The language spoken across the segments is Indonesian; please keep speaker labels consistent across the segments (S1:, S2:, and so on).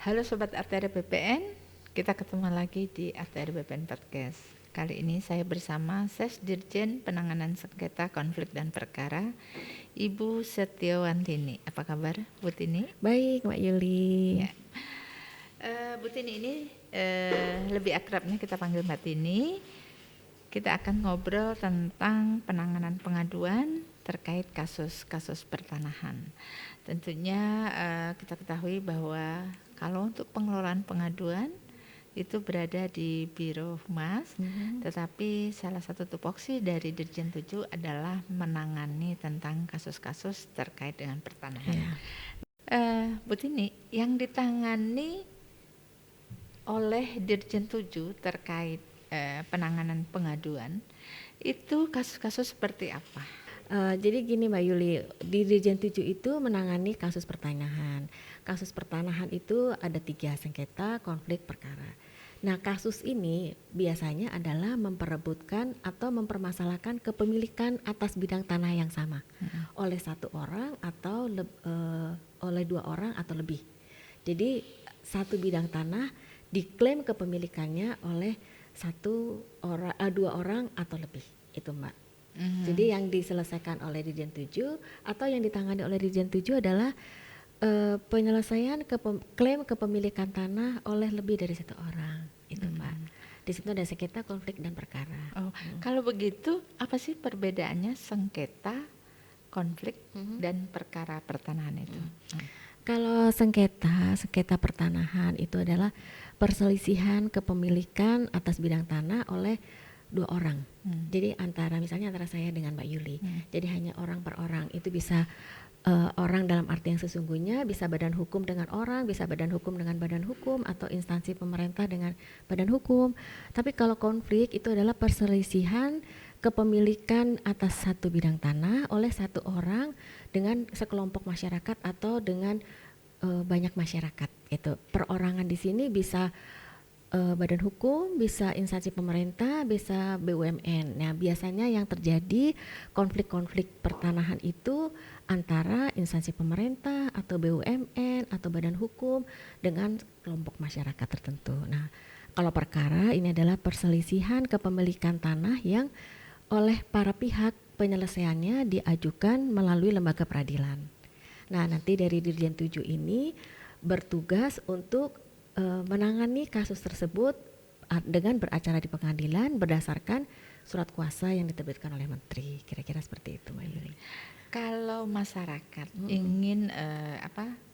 S1: Halo Sobat RTR BPN, kita ketemu lagi di RTR BPN Podcast. Kali ini saya bersama Ses Dirjen Penanganan Sengketa Konflik dan Perkara, Ibu Setiawantini. Apa kabar Bu Tini?
S2: Baik, Mbak Yuli.
S1: Ya. Bu Tini ini lebih akrabnya kita panggil Mbak Tini. Kita akan ngobrol tentang penanganan pengaduan terkait kasus-kasus pertanahan. Tentunya kita ketahui bahwa kalau untuk pengelolaan pengaduan itu berada di Biro Humas, tetapi salah satu tupoksi dari Dirjen 7 adalah menangani tentang kasus-kasus terkait dengan pertanahan. Bu Tini, yang ditangani oleh Dirjen 7 terkait penanganan pengaduan itu kasus-kasus seperti apa?
S2: Jadi gini Mbak Yuli, di Dirjen 7 itu menangani kasus pertanahan. Kasus pertanahan itu ada 3 sengketa, konflik, perkara. Nah kasus ini biasanya adalah memperebutkan atau mempermasalahkan kepemilikan atas bidang tanah yang sama oleh 1 orang atau oleh 2 orang atau lebih. Jadi 1 bidang tanah diklaim kepemilikannya oleh 2 orang atau lebih, itu Mbak. Jadi yang diselesaikan oleh Dirjen 7 atau yang ditangani oleh Dirjen 7 adalah penyelesaian klaim kepemilikan tanah oleh lebih dari 1 orang, itu Mbak. Di situ ada sengketa, konflik, dan perkara.
S1: Kalau begitu, apa sih perbedaannya sengketa, konflik, dan perkara pertanahan itu?
S2: Kalau sengketa pertanahan itu adalah perselisihan kepemilikan atas bidang tanah oleh 2 orang. Jadi misalnya antara saya dengan Mbak Yuli. Jadi hanya orang per orang. Itu bisa orang dalam arti yang sesungguhnya, bisa badan hukum dengan orang, bisa badan hukum dengan badan hukum, atau instansi pemerintah dengan badan hukum. Tapi kalau konflik itu adalah perselisihan kepemilikan atas 1 bidang tanah oleh 1 orang dengan sekelompok masyarakat atau dengan banyak masyarakat. Itu perorangan di sini bisa badan hukum, bisa instansi pemerintah, bisa BUMN. Nah, biasanya yang terjadi konflik-konflik pertanahan itu antara instansi pemerintah atau BUMN atau badan hukum dengan kelompok masyarakat tertentu. Nah, kalau perkara ini adalah perselisihan kepemilikan tanah yang oleh para pihak penyelesaiannya diajukan melalui lembaga peradilan. Nah, nanti dari Dirjen 7 ini bertugas untuk menangani kasus tersebut dengan beracara di pengadilan berdasarkan surat kuasa yang diterbitkan oleh Menteri. Kira-kira seperti itu, Mbak Yuli.
S1: Kalau masyarakat ingin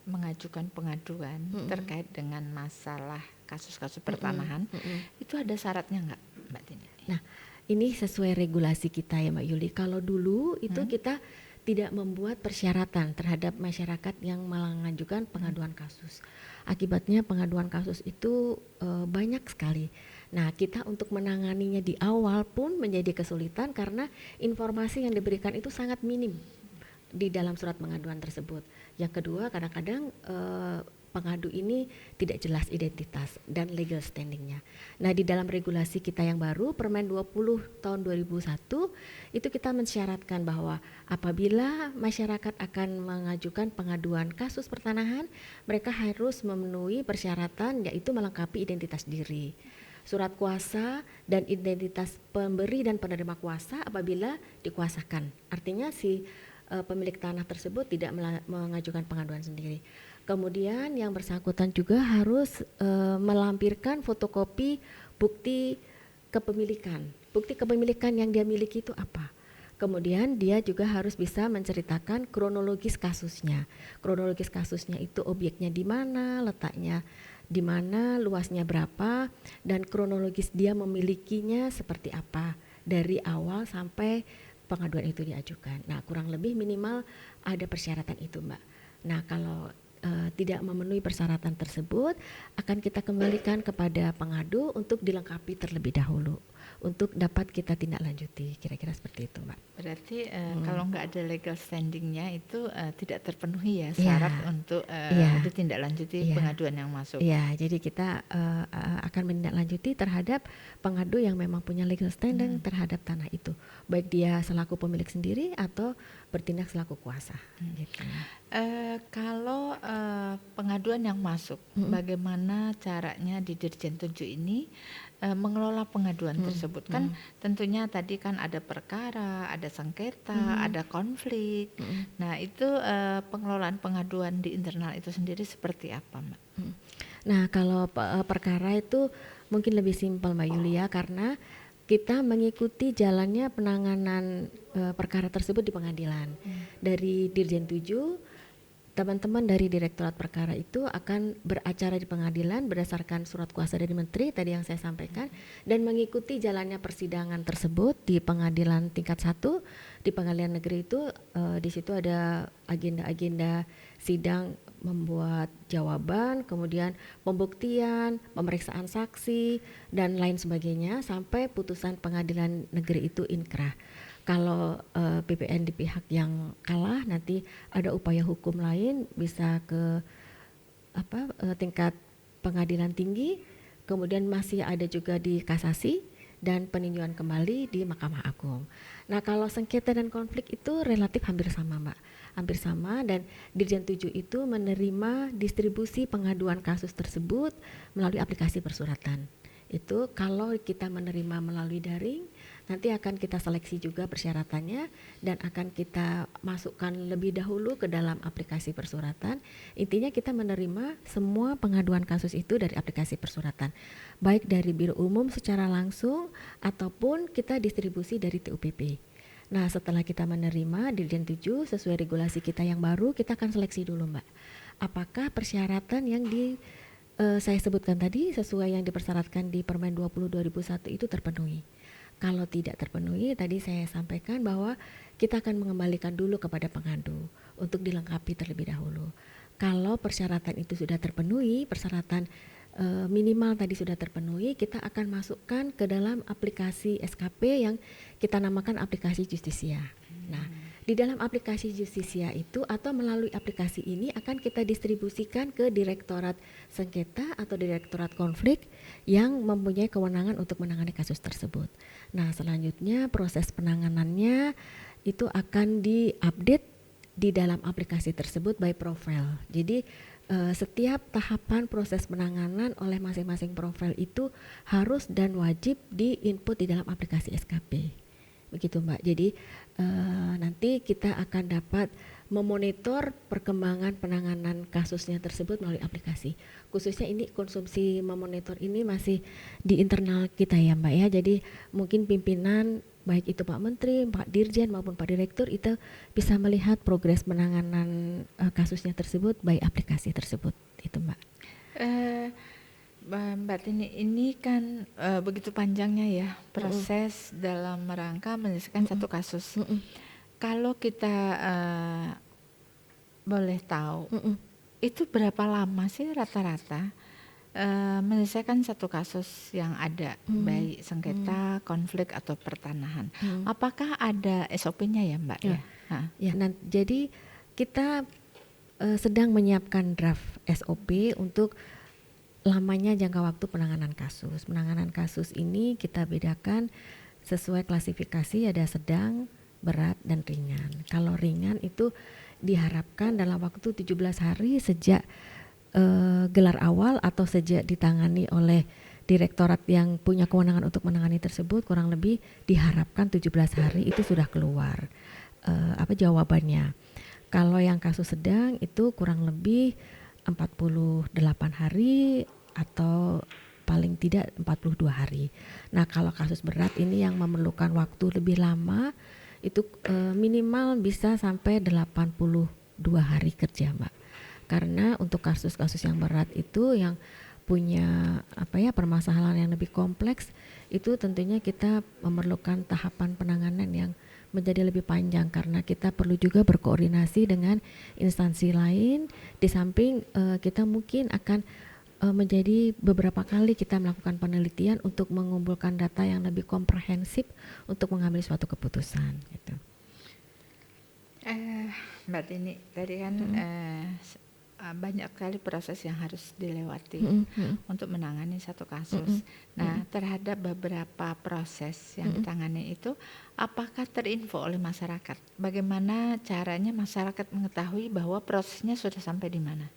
S1: mengajukan pengaduan terkait dengan masalah kasus-kasus pertanahan, itu ada syaratnya nggak, Mbak Tini?
S2: Nah, ini sesuai regulasi kita ya Mbak Yuli. Kalau dulu itu kita tidak membuat persyaratan terhadap masyarakat yang mengajukan pengaduan kasus. Akibatnya pengaduan kasus itu banyak sekali. Nah, kita untuk menanganinya di awal pun menjadi kesulitan karena informasi yang diberikan itu sangat minim di dalam surat pengaduan tersebut. Yang kedua, kadang-kadang pengadu ini tidak jelas identitas dan legal standingnya. Nah, di dalam regulasi kita yang baru, Permen 20 tahun 2001, itu kita mensyaratkan bahwa apabila masyarakat akan mengajukan pengaduan kasus pertanahan, mereka harus memenuhi persyaratan yaitu melengkapi identitas diri, surat kuasa, dan identitas pemberi dan penerima kuasa apabila dikuasakan. Artinya si pemilik tanah tersebut tidak mengajukan pengaduan sendiri. Kemudian yang bersangkutan juga harus melampirkan fotokopi bukti kepemilikan. Bukti kepemilikan yang dia miliki itu apa? Kemudian dia juga harus bisa menceritakan kronologis kasusnya. Kronologis kasusnya itu objeknya di mana, letaknya di mana, luasnya berapa, dan kronologis dia memilikinya seperti apa dari awal sampai pengaduan itu diajukan. Nah, kurang lebih minimal ada persyaratan itu, Mbak. Nah, kalau tidak memenuhi persyaratan tersebut, akan kita kembalikan kepada pengadu untuk dilengkapi terlebih dahulu untuk dapat kita tindak lanjuti. Kira-kira seperti itu, Mbak.
S1: Berarti kalau nggak ada legal standingnya itu tidak terpenuhi ya
S2: Iya.
S1: syarat untuk
S2: Iya.
S1: ditindaklanjuti
S2: Iya.
S1: pengaduan yang masuk.
S2: Iya, jadi kita akan menindaklanjuti terhadap pengadu yang memang punya legal standing terhadap tanah itu, baik dia selaku pemilik sendiri atau bertindak selaku kuasa. Gitu.
S1: Kalau pengaduan yang masuk, bagaimana caranya di Dirjen 7 ini mengelola pengaduan tersebut? Kan tentunya tadi kan ada perkara, ada sengketa, ada konflik. Nah itu pengelolaan pengaduan di internal itu sendiri seperti apa, Mbak?
S2: Nah kalau perkara itu mungkin lebih simpel, Mbak Yulia, karena kita mengikuti jalannya penanganan perkara tersebut di pengadilan. Dari Dirjen 7, teman-teman dari Direktorat Perkara itu akan beracara di pengadilan berdasarkan surat kuasa dari Menteri tadi yang saya sampaikan, dan mengikuti jalannya persidangan tersebut di pengadilan tingkat 1. Di pengadilan negeri itu di situ ada agenda-agenda sidang, membuat jawaban, kemudian pembuktian, pemeriksaan saksi, dan lain sebagainya sampai putusan pengadilan negeri itu inkrah. Kalau PPN di pihak yang kalah, nanti ada upaya hukum lain, bisa ke tingkat pengadilan tinggi, kemudian masih ada juga di kasasi dan peninjauan kembali di Mahkamah Agung. Nah kalau sengketa dan konflik itu relatif hampir sama, Mbak, hampir sama, dan Dirjen 7 itu menerima distribusi pengaduan kasus tersebut melalui aplikasi persuratan. Itu kalau kita menerima melalui daring, nanti akan kita seleksi juga persyaratannya dan akan kita masukkan lebih dahulu ke dalam aplikasi persuratan. Intinya kita menerima semua pengaduan kasus itu dari aplikasi persuratan, baik dari Biro Umum secara langsung ataupun kita distribusi dari TUPP. Nah setelah kita menerima Dirjen 7 sesuai regulasi kita yang baru, kita akan seleksi dulu, Mbak, apakah persyaratan yang saya sebutkan tadi sesuai yang dipersyaratkan di Permen 20/2001 itu terpenuhi. Kalau tidak terpenuhi, tadi saya sampaikan bahwa kita akan mengembalikan dulu kepada pengadu untuk dilengkapi terlebih dahulu. Kalau persyaratan itu sudah terpenuhi, persyaratan minimal tadi sudah terpenuhi, kita akan masukkan ke dalam aplikasi SKP yang kita namakan aplikasi Justisia. Nah, di dalam aplikasi Justisia itu atau melalui aplikasi ini akan kita distribusikan ke Direktorat Sengketa atau Direktorat Konflik yang mempunyai kewenangan untuk menangani kasus tersebut. Nah, selanjutnya proses penanganannya itu akan diupdate di dalam aplikasi tersebut by profile. Jadi setiap tahapan proses penanganan oleh masing-masing profil itu harus dan wajib diinput di dalam aplikasi SKP. Begitu, Mbak. Jadi nanti kita akan dapat memonitor perkembangan penanganan kasusnya tersebut melalui aplikasi. Khususnya ini konsumsi memonitor ini masih di internal kita ya, Mbak ya. Jadi mungkin pimpinan baik itu Pak Menteri, Pak Dirjen maupun Pak Direktur itu bisa melihat progres penanganan kasusnya tersebut by aplikasi tersebut. Itu, Mbak.
S1: Mbak Tini, ini kan begitu panjangnya ya proses dalam rangka menyelesaikan satu kasus. Kalau kita boleh tahu, itu berapa lama sih rata-rata menyelesaikan satu kasus yang ada, baik sengketa, konflik atau pertanahan? Apakah ada SOP-nya ya, Mbak?
S2: Jadi kita sedang menyiapkan draft SOP untuk lamanya jangka waktu penanganan kasus. Penanganan kasus ini kita bedakan sesuai klasifikasi, ada sedang, berat, dan ringan. Kalau ringan itu diharapkan dalam waktu 17 hari sejak gelar awal atau sejak ditangani oleh direktorat yang punya kewenangan untuk menangani tersebut, kurang lebih diharapkan 17 hari itu sudah keluar jawabannya. Kalau yang kasus sedang itu kurang lebih 48 hari atau paling tidak 42 hari. Nah, kalau kasus berat ini yang memerlukan waktu lebih lama itu minimal bisa sampai 82 hari kerja, Mbak. Karena untuk kasus-kasus yang berat itu yang punya permasalahan yang lebih kompleks, itu tentunya kita memerlukan tahapan penanganan yang menjadi lebih panjang karena kita perlu juga berkoordinasi dengan instansi lain. Di samping kita mungkin akan menjadi beberapa kali kita melakukan penelitian untuk mengumpulkan data yang lebih komprehensif untuk mengambil suatu keputusan gitu.
S1: Mbak Tini, tadi kan banyak sekali proses yang harus dilewati untuk menangani satu kasus. Nah, terhadap beberapa proses yang ditangani itu, apakah terinfo oleh masyarakat? Bagaimana caranya masyarakat mengetahui bahwa prosesnya sudah sampai di mana?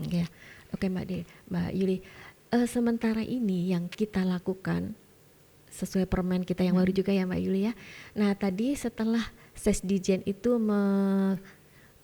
S2: Ya, oke Mbak Yuli. Sementara ini yang kita lakukan sesuai permen kita yang baru juga ya Mbak Yuli ya. Nah tadi setelah Sesdijen itu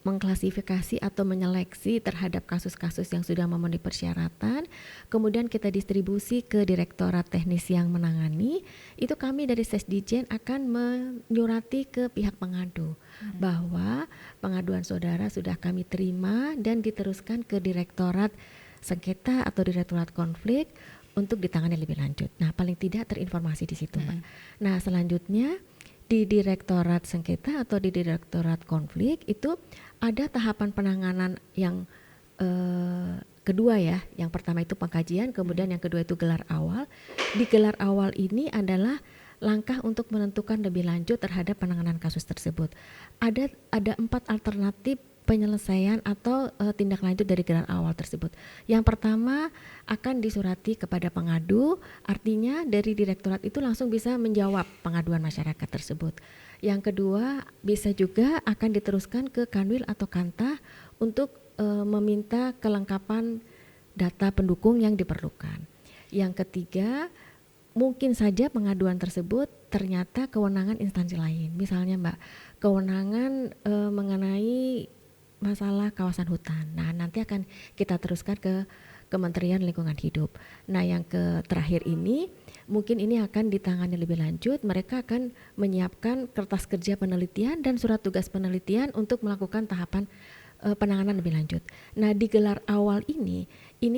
S2: mengklasifikasi atau menyeleksi terhadap kasus-kasus yang sudah memenuhi persyaratan, kemudian kita distribusi ke Direktorat Teknis yang menangani, itu kami dari Sesdijen akan menyurati ke pihak pengadu bahwa pengaduan saudara sudah kami terima dan diteruskan ke Direktorat Sengketa atau Direktorat Konflik untuk ditangani lebih lanjut. Nah, paling tidak terinformasi di situ, Mbak. Nah, selanjutnya di Direktorat Sengketa atau di Direktorat Konflik itu ada tahapan penanganan yang kedua ya. Yang pertama itu pengkajian, kemudian yang kedua itu gelar awal. Di gelar awal ini adalah langkah untuk menentukan lebih lanjut terhadap penanganan kasus tersebut. Ada 4 alternatif penyelesaian atau tindak lanjut dari gelar awal tersebut. Yang pertama akan disurati kepada pengadu, artinya dari direktorat itu langsung bisa menjawab pengaduan masyarakat tersebut. Yang kedua bisa juga akan diteruskan ke Kanwil atau Kantah untuk meminta kelengkapan data pendukung yang diperlukan. Yang ketiga mungkin saja pengaduan tersebut ternyata kewenangan instansi lain. Misalnya Mbak, kewenangan mengenai masalah kawasan hutan. Nah, nanti akan kita teruskan ke Kementerian Lingkungan Hidup. Nah, yang terakhir ini mungkin ini akan ditangani lebih lanjut. Mereka akan menyiapkan kertas kerja penelitian dan surat tugas penelitian untuk melakukan tahapan penanganan lebih lanjut. Nah, di gelar awal ini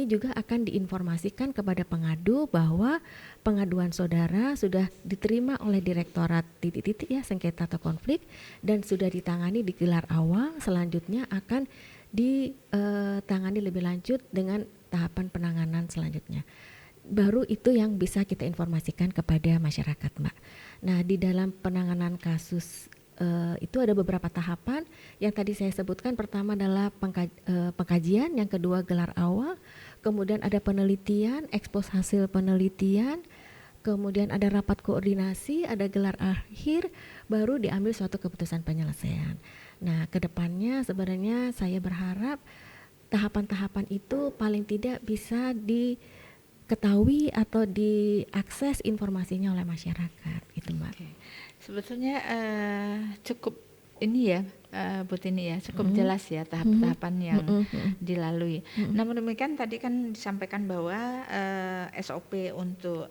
S2: juga akan diinformasikan kepada pengadu bahwa pengaduan saudara sudah diterima oleh Direktorat titik-titik ya sengketa atau konflik dan sudah ditangani di gelar awal. Selanjutnya akan ditangani lebih lanjut dengan tahapan penanganan selanjutnya. Baru itu yang bisa kita informasikan kepada masyarakat, Mbak. Nah, di dalam penanganan kasus itu ada beberapa tahapan yang tadi saya sebutkan. Pertama adalah pengkajian, yang kedua gelar awal, kemudian ada penelitian, ekspos hasil penelitian, kemudian ada rapat koordinasi, ada gelar akhir, baru diambil suatu keputusan penyelesaian. Nah, kedepannya sebenarnya saya berharap tahapan-tahapan itu paling tidak bisa diketahui atau diakses informasinya oleh masyarakat, gitu Mbak.
S1: Okay. Sebetulnya cukup ini ya Bu Tini ya, cukup jelas ya tahap-tahapan yang dilalui. Namun demikian tadi kan disampaikan bahwa SOP untuk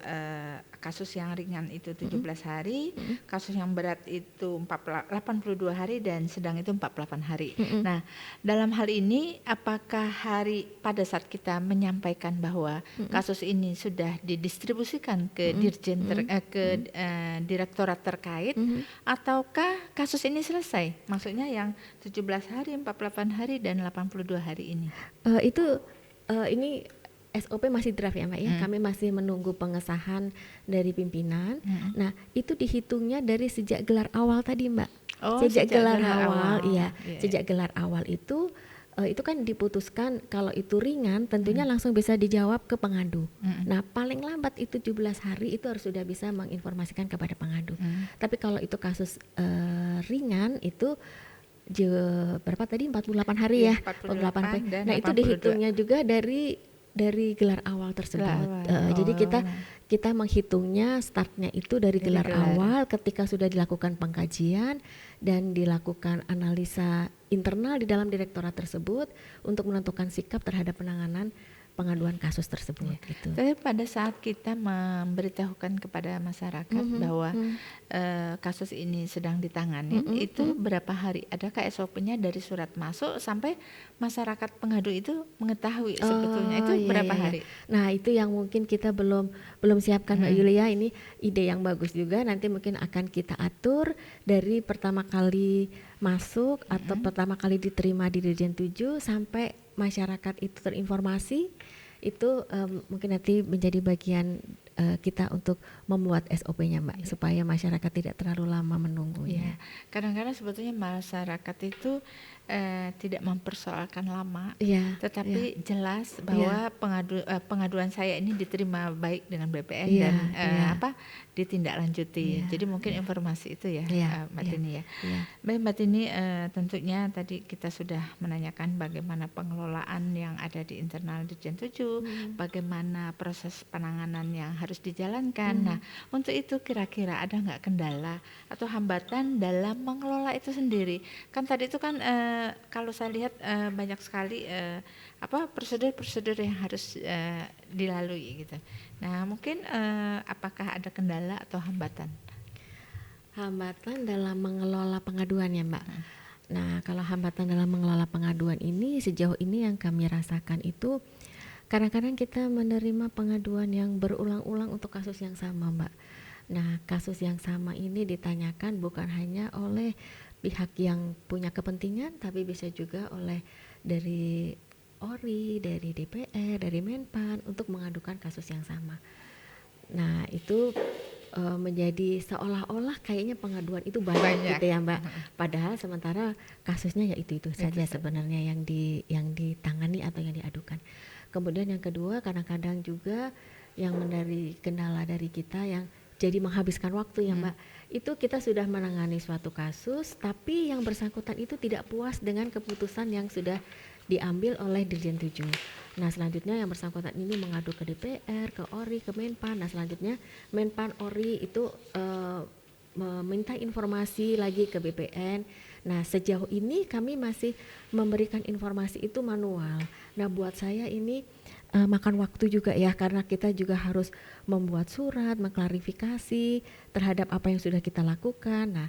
S1: kasus yang ringan itu 17 hari, kasus yang berat itu 82 hari dan sedang itu 48 hari. Nah, dalam hal ini apakah pada saat kita menyampaikan bahwa kasus ini sudah didistribusikan ke dirjen direktorat terkait ataukah kasus ini selesai? Maksudnya yang 17 hari, 48 hari dan 82 hari ini.
S2: Ini SOP masih draft ya Mbak ya. Kami masih menunggu pengesahan dari pimpinan. Nah, itu dihitungnya dari sejak gelar awal tadi Mbak. Sejak gelar awal. Iya. Sejak gelar awal itu kan diputuskan kalau itu ringan tentunya langsung bisa dijawab ke pengadu. Nah, paling lambat itu 17 hari itu harus sudah bisa menginformasikan kepada pengadu. Tapi kalau itu kasus ringan itu berapa tadi 48 hari ya. 48 hari. Nah, itu dihitungnya juga dari gelar awal tersebut. Jadi kita menghitungnya startnya itu dari gelar awal ketika sudah dilakukan pengkajian dan dilakukan analisa internal di dalam direktorat tersebut untuk menentukan sikap terhadap penanganan pengaduan kasus tersebut. Gitu.
S1: Tapi pada saat kita memberitahukan kepada masyarakat bahwa kasus ini sedang ditangani, itu berapa hari? Adakah SOP-nya dari surat masuk sampai masyarakat pengadu itu mengetahui sebetulnya itu berapa hari?
S2: Nah, itu yang mungkin kita belum siapkan Mbak Yulia. Ini ide yang bagus juga. Nanti mungkin akan kita atur dari pertama kali masuk atau pertama kali diterima di Dirjen 7 sampai masyarakat itu terinformasi itu mungkin nanti menjadi bagian kita untuk membuat SOP-nya Mbak, supaya masyarakat tidak terlalu lama menunggunya.
S1: Iya, kadang-kadang sebetulnya masyarakat itu tidak mempersoalkan lama,
S2: Iya,
S1: tetapi jelas bahwa pengaduan saya ini diterima baik dengan BPN
S2: Iya,
S1: dan
S2: iya.
S1: ditindaklanjuti.
S2: Iya,
S1: Jadi mungkin informasi itu ya, Mbak Tini ya.
S2: Iya.
S1: Baik Mbak Tini, tentunya tadi kita sudah menanyakan bagaimana pengelolaan yang ada di internal Dirjen 7, bagaimana proses penanganan yang harus dijalankan. Nah, untuk itu kira-kira ada nggak kendala atau hambatan dalam mengelola itu sendiri? Kan tadi itu kan kalau saya lihat banyak sekali prosedur-prosedur yang harus dilalui gitu. Nah, mungkin apakah ada kendala atau hambatan?
S2: Hambatan dalam mengelola pengaduan ya Mbak. Nah, kalau hambatan dalam mengelola pengaduan ini sejauh ini yang kami rasakan itu kadang-kadang kita menerima pengaduan yang berulang-ulang untuk kasus yang sama Mbak. Nah, kasus yang sama ini ditanyakan bukan hanya oleh pihak yang punya kepentingan, tapi bisa juga oleh dari ORI, dari DPR, dari Menpan untuk mengadukan kasus yang sama. Nah, itu menjadi seolah-olah kayaknya pengaduan itu banyak gitu ya Mbak. Padahal sementara kasusnya ya itu saja sebenarnya yang ditangani atau yang diadukan. Kemudian yang kedua, kadang-kadang juga yang dari kendala dari kita yang jadi menghabiskan waktu ya Mbak. Itu kita sudah menangani suatu kasus, tapi yang bersangkutan itu tidak puas dengan keputusan yang sudah diambil oleh Dirjen 7. Nah, selanjutnya yang bersangkutan ini mengadu ke DPR, ke ORI, ke Menpan. Nah, selanjutnya Menpan ORI itu meminta informasi lagi ke BPN. Nah, sejauh ini kami masih memberikan informasi itu manual. Nah, buat saya ini makan waktu juga ya, karena kita juga harus membuat surat, mengklarifikasi terhadap apa yang sudah kita lakukan. Nah,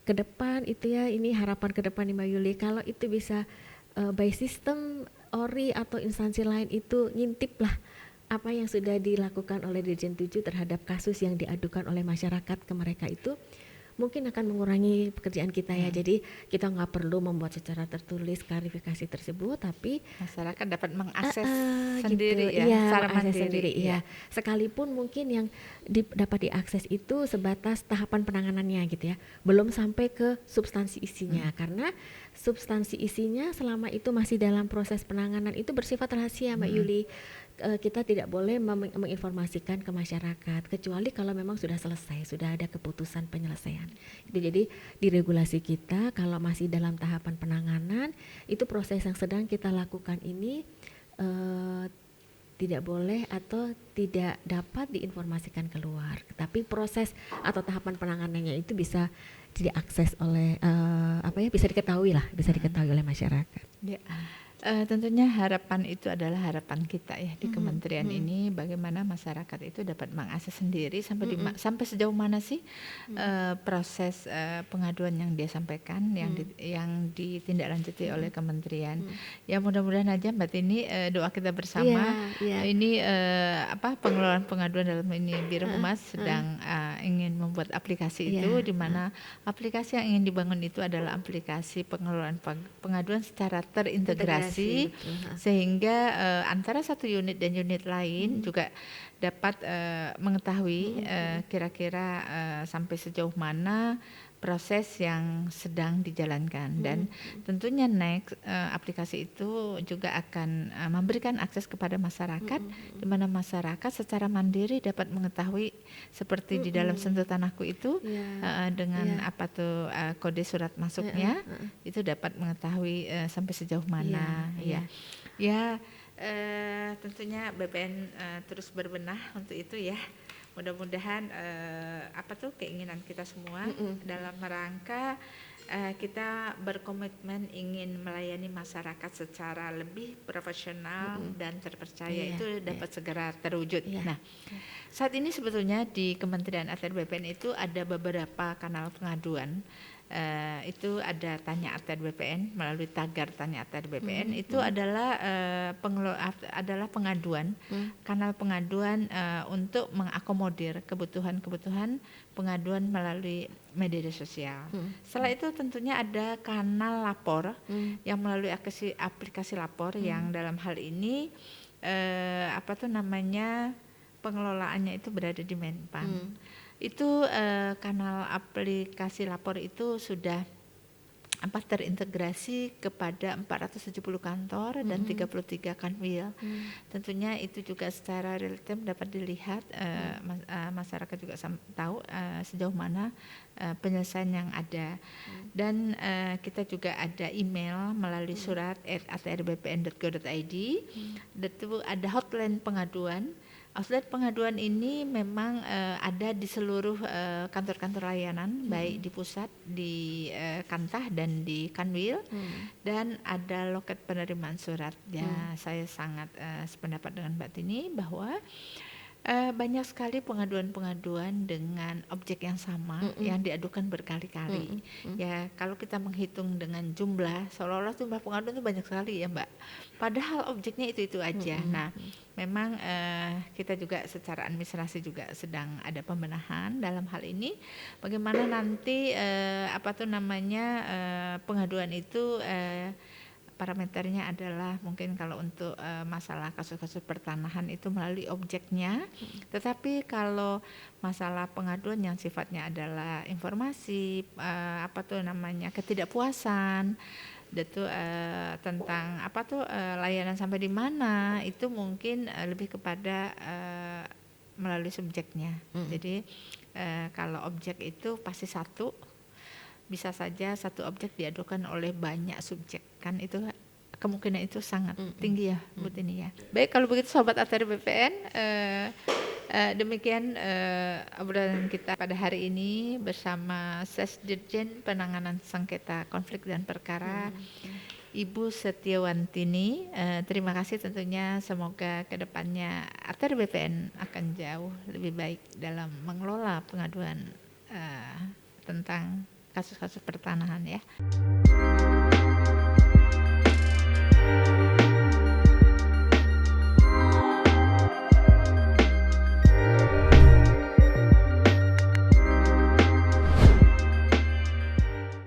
S2: ke depan itu ya, ini harapan ke depan Mbak Yuli, kalau itu bisa by system ORI atau instansi lain itu ngintip lah apa yang sudah dilakukan oleh Dirjen 7 terhadap kasus yang diadukan oleh masyarakat ke mereka, itu mungkin akan mengurangi pekerjaan kita ya. Jadi kita nggak perlu membuat secara tertulis klarifikasi tersebut, tapi
S1: masyarakat dapat mengakses sendiri
S2: gitu.
S1: ya, secara
S2: mengakses
S1: mandiri
S2: sendiri, ya. Sekalipun mungkin yang dapat diakses itu sebatas tahapan penanganannya gitu ya, belum sampai ke substansi isinya, karena substansi isinya selama itu masih dalam proses penanganan itu bersifat rahasia Mbak Yuli. Kita tidak boleh menginformasikan ke masyarakat kecuali kalau memang sudah selesai, sudah ada keputusan penyelesaian. Jadi di regulasi kita kalau masih dalam tahapan penanganan, itu proses yang sedang kita lakukan ini tidak boleh atau tidak dapat diinformasikan keluar. Tapi proses atau tahapan penanganannya itu bisa diakses oleh bisa diketahui oleh masyarakat.
S1: Ya. Tentunya harapan itu adalah harapan kita ya di kementerian ini, bagaimana masyarakat itu dapat mengakses sendiri sampai sejauh mana sih proses pengaduan yang dia sampaikan, yang ditindaklanjuti oleh kementerian. Ya mudah-mudahan aja Mbak Tini, doa kita bersama. Ini pengelolaan pengaduan dalam ini Biro Humas sedang ingin membuat aplikasi itu, di mana aplikasi yang ingin dibangun itu adalah aplikasi pengelolaan pengaduan secara terintegrasi. Sehingga antara satu unit dan unit lain juga dapat mengetahui kira-kira sampai sejauh mana proses yang sedang dijalankan, dan tentunya next aplikasi itu juga akan memberikan akses kepada masyarakat, di mana masyarakat secara mandiri dapat mengetahui seperti di dalam Sentuh Tanahku itu dengan kode surat masuknya itu dapat mengetahui sampai sejauh mana tentunya BPN terus berbenah untuk itu ya. Mudah-mudahan keinginan kita semua dalam rangka kita berkomitmen ingin melayani masyarakat secara lebih profesional dan terpercaya itu dapat segera terwujud. Nah, saat ini sebetulnya di Kementerian ATR BPN itu ada beberapa kanal pengaduan. Itu ada Tanya ATR BPN melalui tagar Tanya ATR BPN, itu adalah pengaduan, kanal pengaduan untuk mengakomodir kebutuhan pengaduan melalui media sosial. Setelah itu tentunya ada kanal lapor yang melalui aplikasi lapor yang dalam hal ini pengelolaannya itu berada di Menpan. Itu kanal aplikasi lapor itu sudah terintegrasi kepada 470 kantor dan 33 kanwil. Tentunya itu juga secara real time dapat dilihat, masyarakat juga tahu sejauh mana penyelesaian yang ada. Dan kita juga ada email melalui surat @atrbpn.go.id. Itu ada hotline pengaduan. Outlet pengaduan ini memang ada di seluruh kantor-kantor layanan, baik di pusat, di Kantah dan di Kanwil, dan ada loket penerimaan surat. Ya, saya sangat sependapat dengan Mbak Tini bahwa banyak sekali pengaduan-pengaduan dengan objek yang sama yang diadukan berkali-kali. Ya, kalau kita menghitung dengan jumlah, seolah-olah jumlah pengaduan itu banyak sekali ya Mbak. Padahal objeknya itu aja. Nah, memang kita juga secara administrasi juga sedang ada pembenahan dalam hal ini. Bagaimana nanti pengaduan itu parameternya adalah mungkin kalau untuk masalah kasus-kasus pertanahan itu melalui objeknya, tetapi kalau masalah pengaduan yang sifatnya adalah informasi ketidakpuasan itu tentang layanan sampai di mana, itu mungkin lebih kepada melalui subjeknya. Jadi kalau objek itu pasti satu, bisa saja satu objek diadukan oleh banyak subjek, kan itu kemungkinan itu sangat tinggi ya Bu Tini ya. Baik, kalau begitu Sobat ATR BPN, demikian obrolan kita pada hari ini bersama Sesdirjen Penanganan Sengketa Konflik dan Perkara Ibu Setiawantini. Terima kasih tentunya, semoga kedepannya ATR BPN akan jauh lebih baik dalam mengelola pengaduan tentang kasus-kasus pertanahan ya.